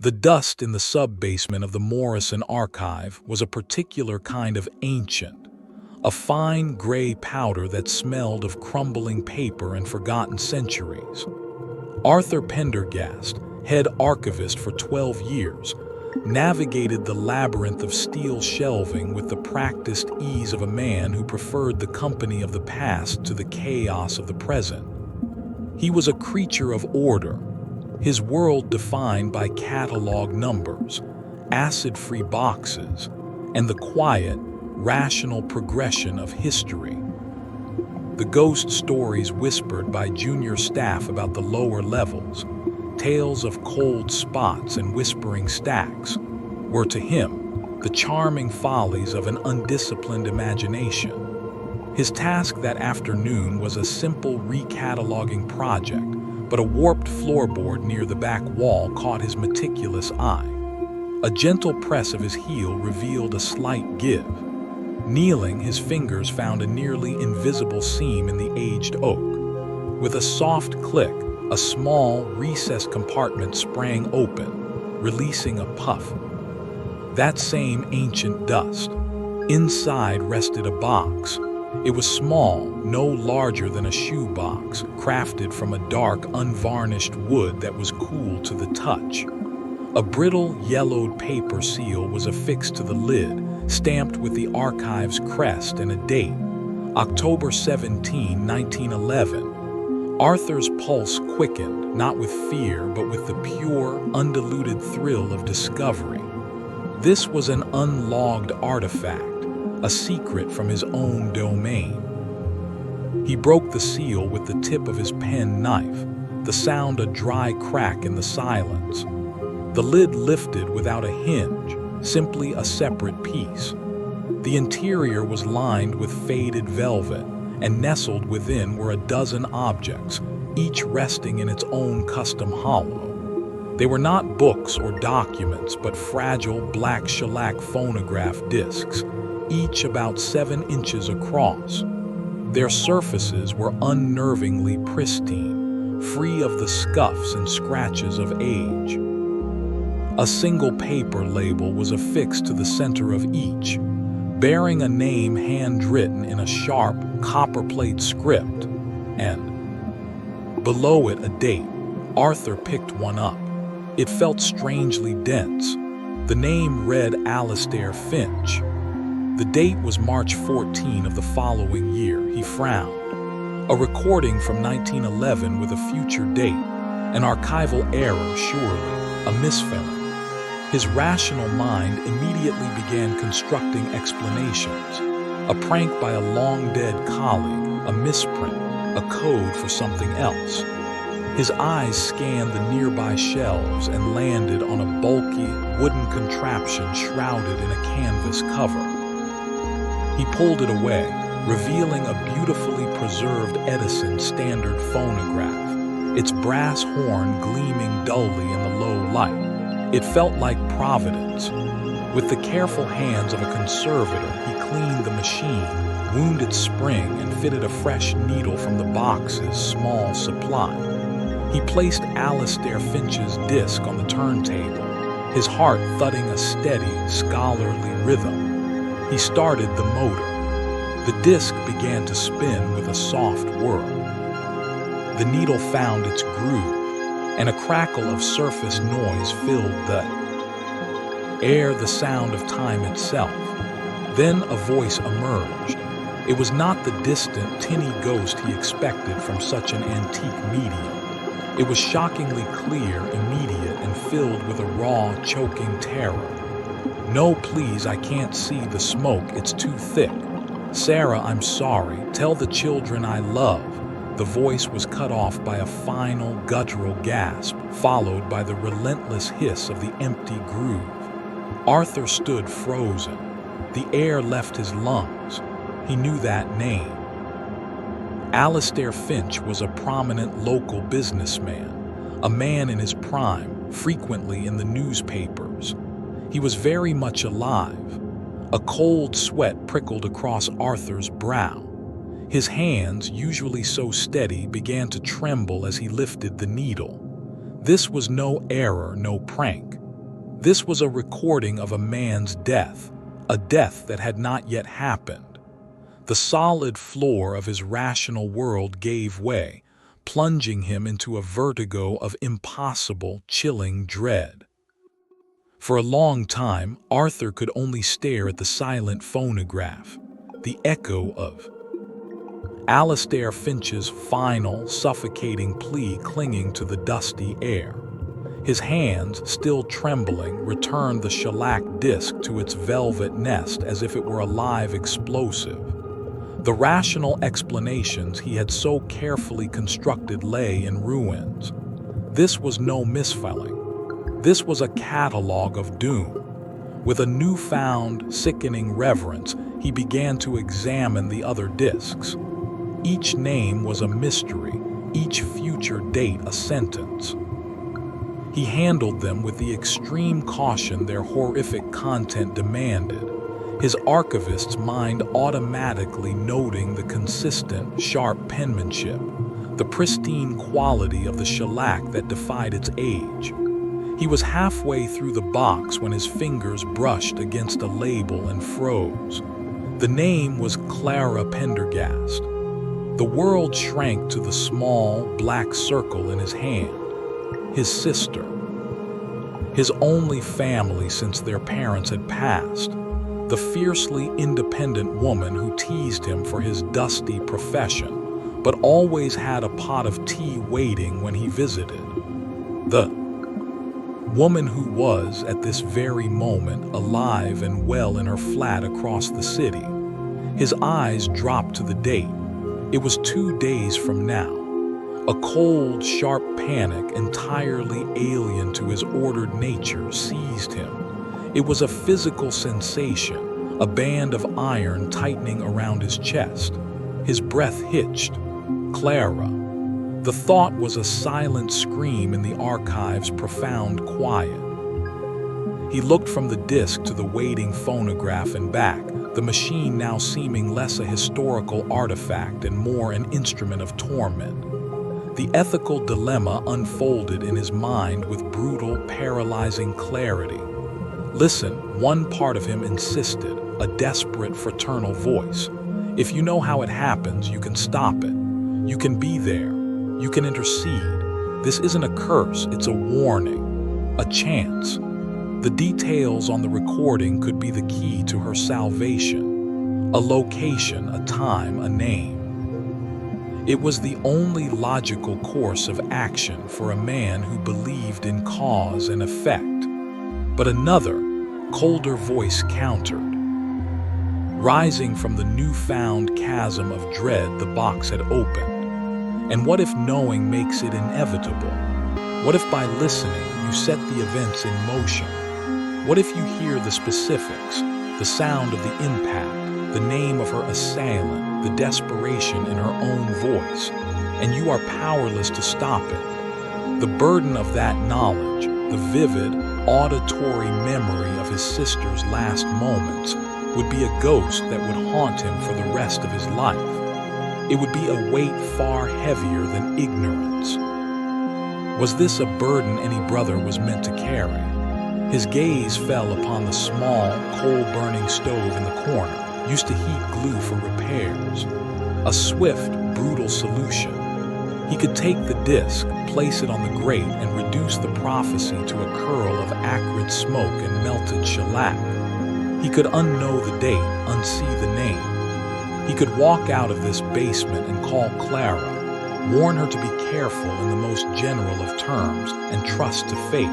The dust in the sub-basement of the Morrison Archive was a particular kind of ancient, a fine gray powder that smelled of crumbling paper and forgotten centuries. Arthur Penderghast, head archivist for 12 years, navigated the labyrinth of steel shelving with the practiced ease of a man who preferred the company of the past to the chaos of the present. He was a creature of order, his world defined by catalog numbers, acid-free boxes, and the quiet, rational progression of history. The ghost stories whispered by junior staff about the lower levels, tales of cold spots and whispering stacks, were to him the charming follies of an undisciplined imagination. His task that afternoon was a simple recataloguing project, but a warped floorboard near the back wall caught his meticulous eye. A gentle press of his heel revealed a slight give. Kneeling, his fingers found a nearly invisible seam in the aged oak. With a soft click, a small, recessed compartment sprang open, releasing a puff. That same ancient dust. Inside rested a box. It was small, no larger than a shoebox, crafted from a dark, unvarnished wood that was cool to the touch. A brittle, yellowed paper seal was affixed to the lid, stamped with the archive's crest and a date, October 17, 1911. Arthur's pulse quickened, not with fear, but with the pure, undiluted thrill of discovery. This was an unlogged artifact, a secret from his own domain. He broke the seal with the tip of his pen knife, the sound a dry crack in the silence. The lid lifted without a hinge, simply a separate piece. The interior was lined with faded velvet, and nestled within were a dozen objects, each resting in its own custom hollow. They were not books or documents, but fragile black shellac phonograph discs, each about 7 inches across. Their surfaces were unnervingly pristine, free of the scuffs and scratches of age. A single paper label was affixed to the center of each, bearing a name handwritten in a sharp, copperplate script, and below it a date. Arthur picked one up. It felt strangely dense. The name read Alistair Finch. The date was March 14 of the following year. He frowned. A recording from 1911 with a future date, an archival error surely, a misspelling. His rational mind immediately began constructing explanations. A prank by a long-dead colleague, a misprint, a code for something else. His eyes scanned the nearby shelves and landed on a bulky, wooden contraption shrouded in a canvas cover. He pulled it away, revealing a beautifully preserved Edison standard phonograph, its brass horn gleaming dully in the low light. It felt like providence. With the careful hands of a conservator, he cleaned the machine, wound its spring, and fitted a fresh needle from the box's small supply. He placed Alistair Finch's disc on the turntable, his heart thudding a steady, scholarly rhythm. He started the motor. The disc began to spin with a soft whir. The needle found its groove, and a crackle of surface noise filled the air, the sound of time itself. Then a voice emerged. It was not the distant, tinny ghost he expected from such an antique medium. It was shockingly clear, immediate, and filled with a raw, choking terror. "No, please, I can't see the smoke, it's too thick. Sarah, I'm sorry, tell the children I love." The voice was cut off by a final, guttural gasp, followed by the relentless hiss of the empty groove. Arthur stood frozen. The air left his lungs. He knew that name. Alistair Finch was a prominent local businessman, a man in his prime, frequently in the newspapers. He was very much alive. A cold sweat prickled across Arthur's brow. His hands, usually so steady, began to tremble as he lifted the needle. This was no error, no prank. This was a recording of a man's death, a death that had not yet happened. The solid floor of his rational world gave way, plunging him into a vertigo of impossible, chilling dread. For a long time, Arthur could only stare at the silent phonograph, the echo of Alastair Finch's final, suffocating plea clinging to the dusty air. His hands, still trembling, returned the shellac disc to its velvet nest as if it were a live explosive. The rational explanations he had so carefully constructed lay in ruins. This was no misspelling. This was a catalogue of doom. With a newfound, sickening reverence, he began to examine the other discs. Each name was a mystery, each future date a sentence. He handled them with the extreme caution their horrific content demanded, his archivist's mind automatically noting the consistent, sharp penmanship, the pristine quality of the shellac that defied its age. He was halfway through the box when his fingers brushed against a label and froze. The name was Clara Penderghast. The world shrank to the small, black circle in his hand. His sister. His only family since their parents had passed. The fiercely independent woman who teased him for his dusty profession, but always had a pot of tea waiting when he visited. The woman who was, at this very moment, alive and well in her flat across the city. His eyes dropped to the date. It was 2 days from now. A cold, sharp panic, entirely alien to his ordered nature, seized him. It was a physical sensation, a band of iron tightening around his chest. His breath hitched. Clara. The thought was a silent scream in the archive's profound quiet. He looked from the disc to the waiting phonograph and back, the machine now seeming less a historical artifact and more an instrument of torment. The ethical dilemma unfolded in his mind with brutal, paralyzing clarity. Listen, one part of him insisted, a desperate fraternal voice. If you know how it happens, you can stop it. You can be there. You can intercede. This isn't a curse, it's a warning, a chance. The details on the recording could be the key to her salvation. A location, a time, a name. It was the only logical course of action for a man who believed in cause and effect. But another, colder voice countered. Rising from the newfound chasm of dread the box had opened. And what if knowing makes it inevitable? What if by listening you set the events in motion? What if you hear the specifics, the sound of the impact, the name of her assailant, the desperation in her own voice, and you are powerless to stop it? The burden of that knowledge, the vivid, auditory memory of his sister's last moments, would be a ghost that would haunt him for the rest of his life. It would be a weight far heavier than ignorance. Was this a burden any brother was meant to carry? His gaze fell upon the small, coal-burning stove in the corner, used to heat glue for repairs. A swift, brutal solution. He could take the disc, place it on the grate, and reduce the prophecy to a curl of acrid smoke and melted shellac. He could unknow the date, unsee the name. He could walk out of this basement and call Clara, warn her to be careful in the most general of terms, and trust to fate.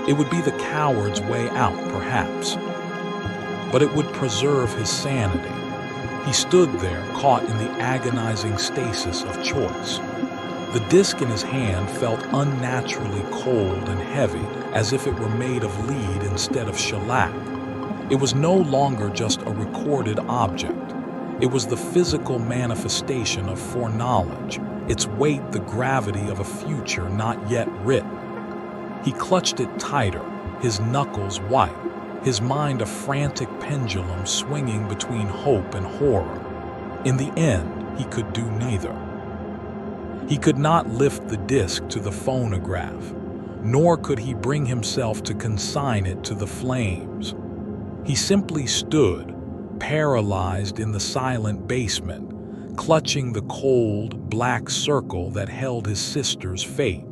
It would be the coward's way out, perhaps. But it would preserve his sanity. He stood there, caught in the agonizing stasis of choice. The disc in his hand felt unnaturally cold and heavy, as if it were made of lead instead of shellac. It was no longer just a recorded object. It was the physical manifestation of foreknowledge, its weight the gravity of a future not yet written. He clutched it tighter, his knuckles white, his mind a frantic pendulum swinging between hope and horror. In the end, he could do neither. He could not lift the disc to the phonograph. nor could he bring himself to consign it to the flames. He simply stood, paralyzed in the silent basement, clutching the cold, black circle that held his sister's fate.